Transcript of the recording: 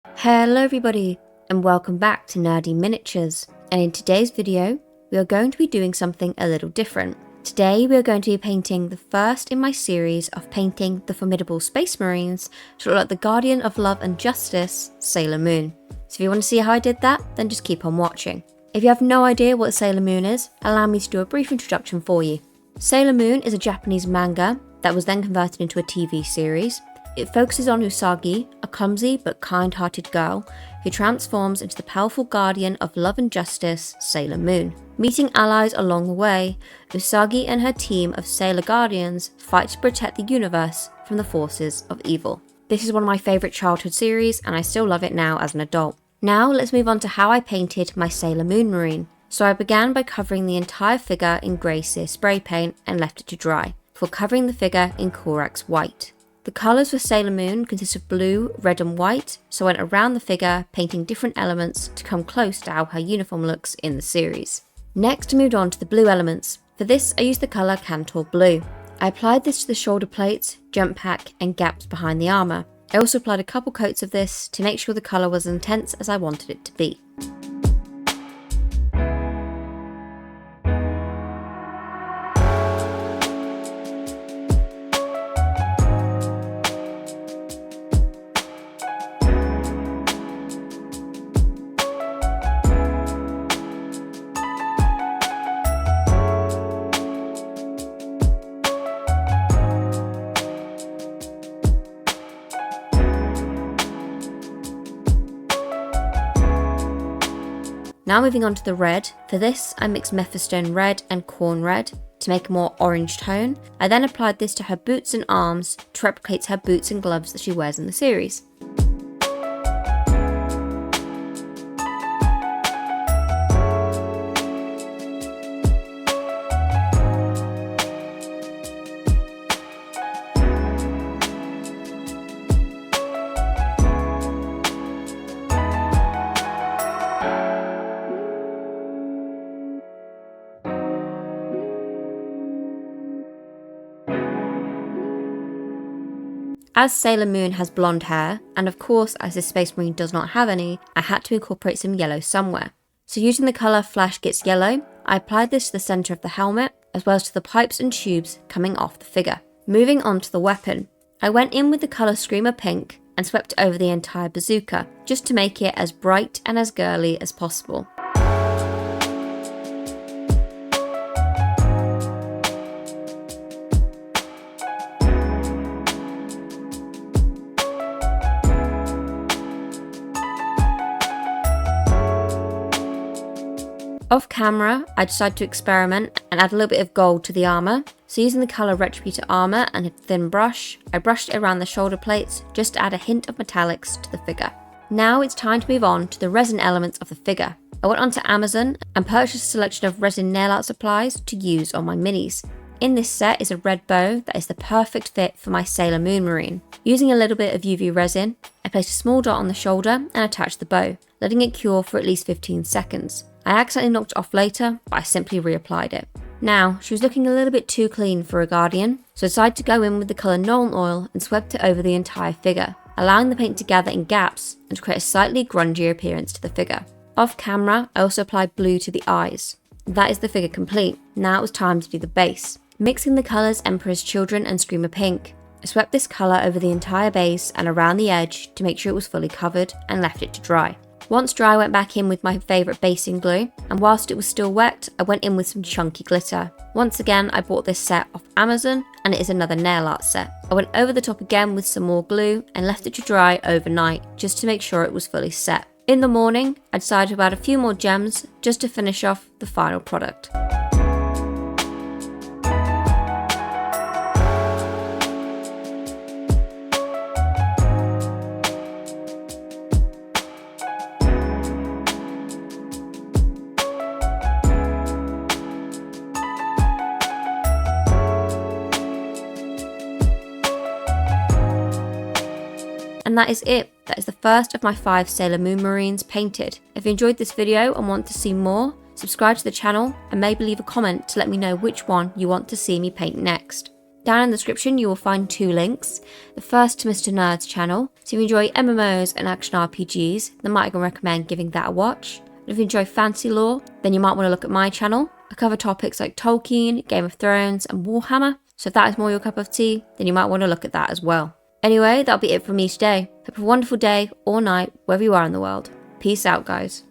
Hello everybody, and welcome back to Nerdy Miniatures, and in today's video, we are going to be doing something a little different. Today we are going to be painting the first in my series of painting the formidable Space Marines to look like the Guardian of Love and Justice, Sailor Moon. So if you want to see how I did that, then just keep on watching. If you have no idea what Sailor Moon is, allow me to do a brief introduction for you. Sailor Moon is a Japanese manga that was then converted into a TV series. It focuses on Usagi, a clumsy but kind-hearted girl who transforms into the powerful guardian of love and justice, Sailor Moon. Meeting allies along the way, Usagi and her team of Sailor Guardians fight to protect the universe from the forces of evil. This is one of my favourite childhood series and I still love it now as an adult. Now let's move on to how I painted my Sailor Moon Marine. So I began by covering the entire figure in grey sear spray paint and left it to dry, before covering the figure in Corax White. The colours for Sailor Moon consist of blue, red and white, so I went around the figure painting different elements to come close to how her uniform looks in the series. Next I moved on to the blue elements. For this I used the colour Kantor Blue. I applied this to the shoulder plates, jump pack and gaps behind the armour. I also applied a couple coats of this to make sure the colour was as intense as I wanted it to be. Now moving on to the red. For this I mixed Mephiston Red and Khorne Red to make a more orange tone. I then applied this to her boots and arms to replicate her boots and gloves that she wears in the series. As Sailor Moon has blonde hair, and of course as this Space Marine does not have any, I had to incorporate some yellow somewhere. So using the colour Flash Gitz Yellow, I applied this to the centre of the helmet, as well as to the pipes and tubes coming off the figure. Moving on to the weapon, I went in with the colour Screamer Pink and swept over the entire bazooka, just to make it as bright and as girly as possible. Off camera, I decided to experiment and add a little bit of gold to the armour. So using the colour Retributor Armour and a thin brush, I brushed it around the shoulder plates just to add a hint of metallics to the figure. Now it's time to move on to the resin elements of the figure. I went onto Amazon and purchased a selection of resin nail art supplies to use on my minis. In this set is a red bow that is the perfect fit for my Sailor Moon Marine. Using a little bit of UV resin, I placed a small dot on the shoulder and attached the bow, letting it cure for at least 15 seconds. I accidentally knocked it off later, but I simply reapplied it. Now, she was looking a little bit too clean for a Guardian, so I decided to go in with the colour Nuln Oil and swept it over the entire figure, allowing the paint to gather in gaps and to create a slightly grungier appearance to the figure. Off camera, I also applied blue to the eyes. That is the figure complete. Now it was time to do the base. Mixing the colours Emperor's Children and Screamer Pink, I swept this colour over the entire base and around the edge to make sure it was fully covered and left it to dry. Once dry, I went back in with my favourite basing glue, and whilst it was still wet, I went in with some chunky glitter. Once again, I bought this set off Amazon, and it is another nail art set. I went over the top again with some more glue, and left it to dry overnight, just to make sure it was fully set. In the morning, I decided to add a few more gems, just to finish off the final product. And that is it. That is the first of my 5 Sailor Moon Marines painted. If you enjoyed this video and want to see more, subscribe to the channel and maybe leave a comment to let me know which one you want to see me paint next. Down in the description you will find 2 links. The first to Mr. Nerd's channel, so if you enjoy MMOs and action RPGs, then might recommend giving that a watch. And if you enjoy fantasy lore, then you might want to look at my channel. I cover topics like Tolkien, Game of Thrones and Warhammer, so if that is more your cup of tea, then you might want to look at that as well. Anyway, that'll be it from me today. Hope you have a wonderful day or night, wherever you are in the world. Peace out, guys.